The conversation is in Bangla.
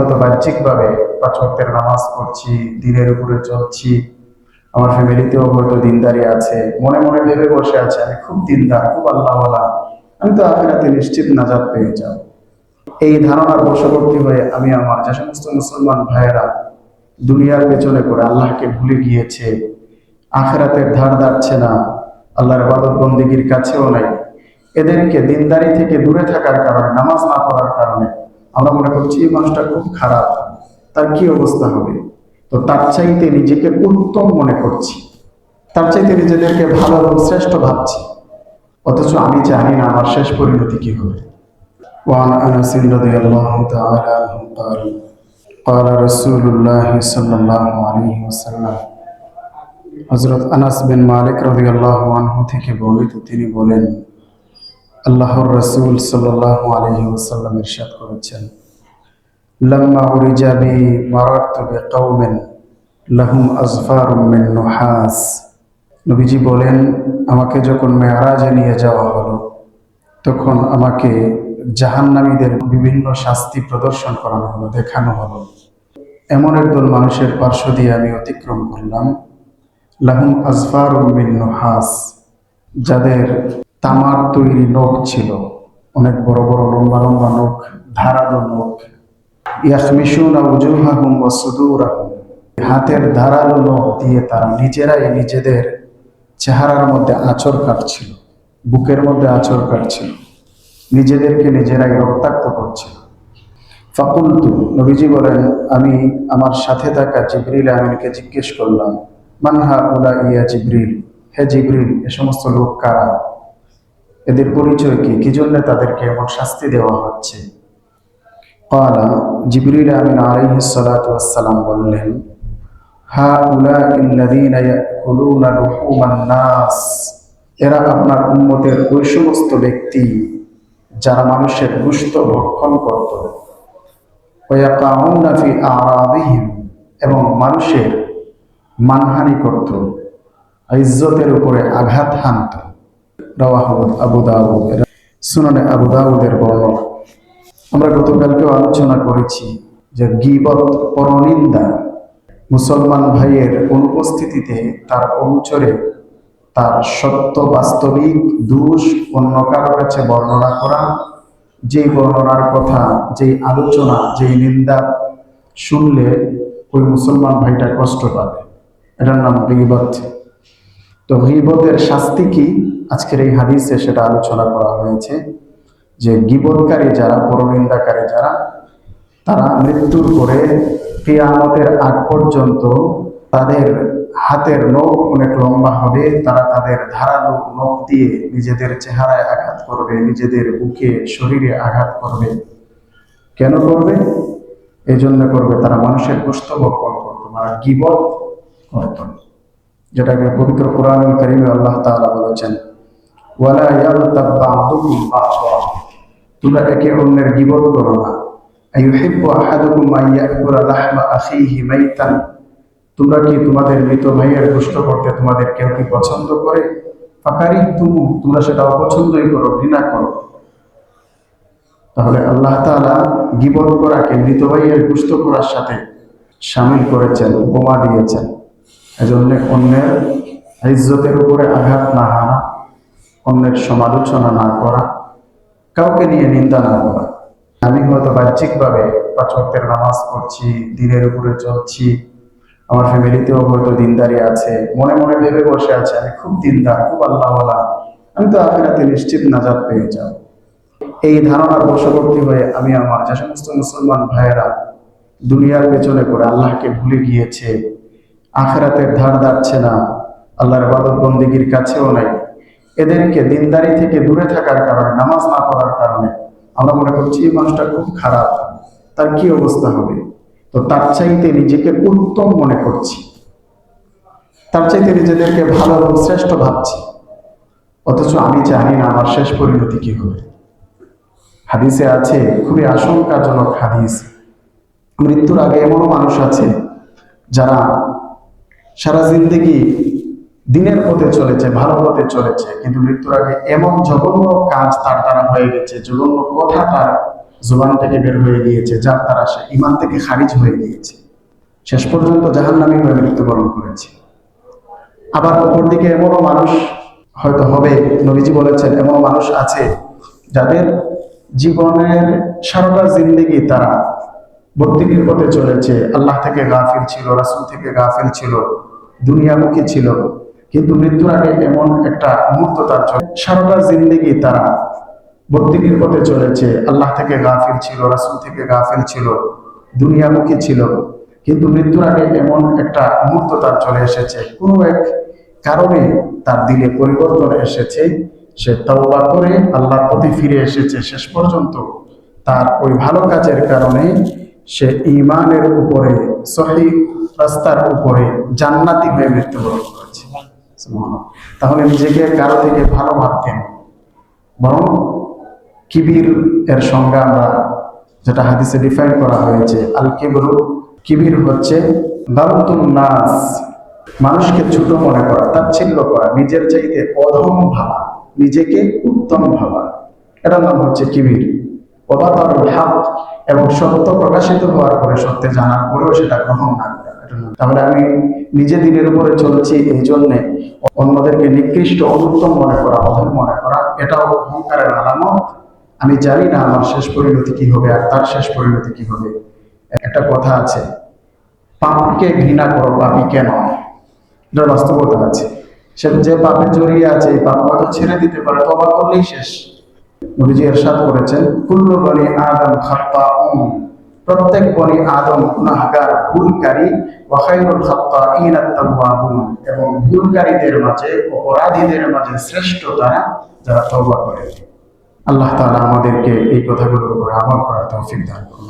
হয়তো বাহ্যিকভাবে 5 ওয়াক্তের নামাজ পড়ছি, দিনের উপরে চলছি, আমার ফ্যামিলিতেও হয়তো দিনদারি আছে, মনে মনে ভেবে বসে আছে আমি খুব দিনদার, খুব আল্লাহওয়ালা, আমি তো আখিরাতে নিশ্চিত নাজাত পেয়ে যাব। এই ধারণার বশবর্তী হয়ে আমি আমার যে সমস্ত মুসলমান ভাইয়েরা দুনিয়ার পেছনে করে আল্লাহকে ভুলে গিয়েছে, আখিরাতের ধার ধারছে না, আল্লাহর ইবাদত বন্দেগীর কাছেও নাই, এদেরকে দিনদারি থেকে দূরে থাকার কারণে, নামাজ না পড়ার কারণে আমরা মনে করছি এই মানুষটা খুব খারাপ, তার কি অবস্থা হবে। তো তার চাইতে নিজেকে উত্তম মনে করছি, তার চাইতে নিজেদেরকে ভালো এবং শ্রেষ্ঠ ভাবছি, অথচ আমি জানি না আমার শেষ পরিণতি কি হবে। وعن أنس رضي الله تعالى عنه قال قال رسول الله صلى الله عليه وسلم হযরত আনাস বিন মালিক রাদিয়াল্লাহু আনহু থেকে বর্ণিত, তিনি বলেন আল্লাহর রাসূল সাল্লাল্লাহু আলাইহি ওয়াসাল্লাম ইরশাদ করেছেন, লাম্মা উরিজা বি মারারতু বিকাওমিন লাহুম আযফারুম মিন নুহাস। নবীজি বলেন, আমাকে যখন মেরাজে নিয়ে যাওয়া হলো তখন আমাকে জাহান্নামীদের বিভিন্ন শাস্তি প্রদর্শন করানো হলো, দেখানো হলো। এমন একদল মানুষের পার্শ্ব দিয়ে আমি অতিক্রম করলাম, লাহুম আযফারুম মিন নুহাস, যাদের তামার তৈরি নখ ছিল, অনেক বড় বড় লম্বা লম্বা নখ, ধারালো নখ। ইয়াখমিশুনা উজুহাহুম ওয়া সুদুরাহুম, হাতের ধারালো নখ দিয়ে তারা নিজেরাই নিজেদের চেহারার মধ্যে আঁচড় কাটছিল, বুকের মধ্যে আঁচড় কাটছিল, নিজেদেরকে নিজেরাই রক্তাক্ত করছিল। ফাকুলতু, নবীজি বলেন, আমি আমার সাথে থাকা জিবরিল আমিনকে জিজ্ঞেস করলাম, মান হাউলা ইয়া জিবরিল, হে জিবরিল, এ সমস্ত লোক কারা, এদের পরিচয় কি, কি জন্য তাদেরকে এমন শাস্তি দেওয়া হচ্ছে। ক্বালা, জিবরিল আমিন আলাইহিস সালাতু ওয়াস সালাম বললেন, হাউলা আল্লাযীনা ইয়াকুলুনা লুহুমান নাস, এরা আপনার উম্মতের ওই সমস্ত ব্যক্তি যারা মানুষের গোশত ভক্ষণ করত, ওয়ায়াকাউনা ফি আরাদিহিম, এবং মানুষের মানহানি করত, ইজ্জতের উপরে আঘাত হানত। রাওয়াহু আবু দাউদ, সুনানে আবু দাউদের বর্ণনা। আমরা গতকালকেও আলোচনা করেছি যে গীবত, পরনিন্দা, মুসলমান ভাইয়ের অনুপস্থিতিতে তার অনুচরে তার সত্য বাস্তবিক দোষ অন্য কারো কাছে বর্ণনা করা, যেই বর্ণনার কথা, যেই আলোচনা, যেই নিন্দা শুনলে ওই মুসলমান ভাইটা কষ্ট পাবে, এটার নাম গীবত। তো গীবতের শাস্তি কি, আজকের এই হাদিসে সেটা আলোচনা করা হয়েছে যে গীবতকারী যারা, পরনিন্দাকারী যারা, তারা মৃত্যুর পরে কিয়ামতের আগ পর্যন্ত তাদের হাতের নখ অনেক লম্বা হবে, তারা তাদের ধারালো নখ দিয়ে নিজেদের চেহারায় আঘাত করবে, নিজেদের বুকে, শরীরে আঘাত করবে। কেন করবে? এই জন্য করবে তারা মানুষের গোশত ভক্ষণ করত, মানে গীবত করত, যেটাকে পবিত্র কোরআনুল কারীমে আল্লাহ তাআলা বলেছেন, ওয়ালা ইয়াগতাব বা'দুকুম বা'দা, তোমরা একে অন্যের গীবত করো না। আইয়ুহিব্বু আহাদুকুম আন ইয়াকুলা লাহমা আখিহি মাইতান, তোমরা কি তোমাদের মৃত ভাইয়ের গোশত করতে তোমাদের কেউ কি পছন্দ করে? ফাকারিহতুমু, তোমরা সেটা অপছন্দই করো, ঘৃণা করো। তাহলে আল্লাহ তাআলা গীবত করাকে মৃত ভাইয়ের গোশত করার সাথে শামিল করেছেন, উপমা দিয়েছেন। এজন্য অন্যের ইজ্জতের উপরে আঘাত না হানা, অন্যের সমালোচনা না করা, কাউকে নিয়ে নিন্দা না করা। আমি হয়তো বাহ্যিকভাবে 5 ওয়াক্তের নামাজ পড়ছি, দিনের উপরে চলছি, আমার ফ্যামিলিতেও হয়তো দিনদারি আছে, মনে মনে ভেবে বসে আছে আমি খুব দিনদার, খুব আল্লাহওয়ালা, আমি তো আখিরাতে নিশ্চিত নাজাত পেয়ে যাব। এই ধারণার বশবর্তী হয়ে আমি আমার যে সমস্ত মুসলমান ভাইয়েরা দুনিয়ার পেছনে করে আল্লাহকে ভুলে গিয়েছে, আখিরাতের ধার ধারছে না, আল্লাহর ইবাদত বন্দেগীর কাছেও নাই, এদেরকে দিনদারি থেকে দূরে থাকার কারণে, নামাজ না পড়ার কারণে আমরা মনে করছি এই মানুষটা খুব খারাপ, তার কি অবস্থা হবে। তো তার চাইতে নিজেকে উত্তম মনে করছি, তার চাইতে নিজেদেরকে ভালো এবং শ্রেষ্ঠ ভাবছি, অথচ আমি জানি না আমার শেষ পরিণতি কি হবে। হাদিসে আছে, খুবই আশঙ্কাজনক হাদিস, মৃত্যুর আগে এমনও মানুষ আছে যারা সারা জিন্দেগি দিনের পথে চলেছে, ভালো পথে চলেছে, কিন্তু মৃত্যুর আগে এমন জঘন্য কাজ তার দ্বারা হয়ে গেছে, জঘন্য কথা তার জুবান থেকে বের হয়ে গিয়েছে, যার দ্বারা সে ঈমান থেকে খারিজ হয়ে গিয়েছে, শেষ পর্যন্ত জাহান্নামী হয়ে মৃত্যুবরণ করেছে। আবার অপরদিকে এমনও মানুষ হয়তো হবে, নবীজি বলেছেন এমন মানুষ আছে যাদের জীবনের সারাটা জিন্দেগি তারা বত্তির পথে চলেছে, আল্লাহ থেকে গাফিল ছিল, রাসূল থেকে গাফিল ছিল, দুনিয়ামুখী ছিল, কিন্তু মৃত্যুর আগে এমন একটা মুহূর্ত তার চলে, সারাটা জিন্দেগি তারা বত্তির পথে চলেছে, আল্লাহ থেকে গাফিল ছিল, রাসূল থেকে গাফিল ছিল, দুনিয়ামুখী ছিল, কিন্তু মৃত্যুর আগে এমন একটা মুহূর্ত তার চলে এসেছে, কোনো এক কারণে তার দিলে পরিবর্তন এসেছে, সে তওবা করে আল্লাহর প্রতি ফিরে এসেছে, শেষ পর্যন্ত তার ওই ভালো কাজের কারণে সে ঈমানের উপরে, সহিহ রাস্তার উপরে জান্নাতি হয়ে মৃত্যুবরণ করেছে। সুবহানাল্লাহ। তাহলে নিজেকে কারো থেকে ভালো ভাবতেন, বরং কিবির এর সংজ্ঞা আমরা যেটা হাদিসে ডিফাইন করা হয়েছে, আল কিবরু, কিবির হচ্ছে গামতুন নাস, মানুষকে ছোট মনে করা, তাচ্ছিল্য করা, নিজের চাইতে অধম ভাবা, নিজেকে উত্তম ভাবা, এটার নাম হচ্ছে কিবির। ওয়াবাতারুল হক, এবং সত্য প্রকাশিত হওয়ার পরে, সত্যে জানার পরেও সেটা গ্রহণ না করা, এটার নাম। তাহলে আমি নিজে দিনের উপরে চলছি এই জন্যে অন্যদেরকে নিকৃষ্ট, অনুত্তম মনে করা, অধম মনে করা, এটাও অহংকারের আলামত। আমি জানি না আমার শেষ পরিণতি কি হবে আর তার শেষ পরিণতি কি হবে। একটা কথা আছে, পাপকে ঘৃণা করো, পাপীকে নয়। এটা বাস্তবতা আছে। সে যে পাপে জড়িয়ে আছে, এই পাপ হয়তো ছেড়ে দিতে পারে, তওবা করলেই শেষ। নবীজি ইরশাদ করেছেন, কুল্লু বনি আদম খাত্তাউন, প্রত্যেক বনি আদম গুনাহগার, ভুলকারী, ওয়া খায়রুল খাত্তাঈন আত-তাওয়াবুন, এবং ভুলকারীদের মাঝে, অপরাধীদের মাঝে শ্রেষ্ঠ তারা যারা তওবা করে। আল্লাহ তাআলা আমাদেরকে এই কথাগুলোর উপর আমল করার তৌফিক দান করুন।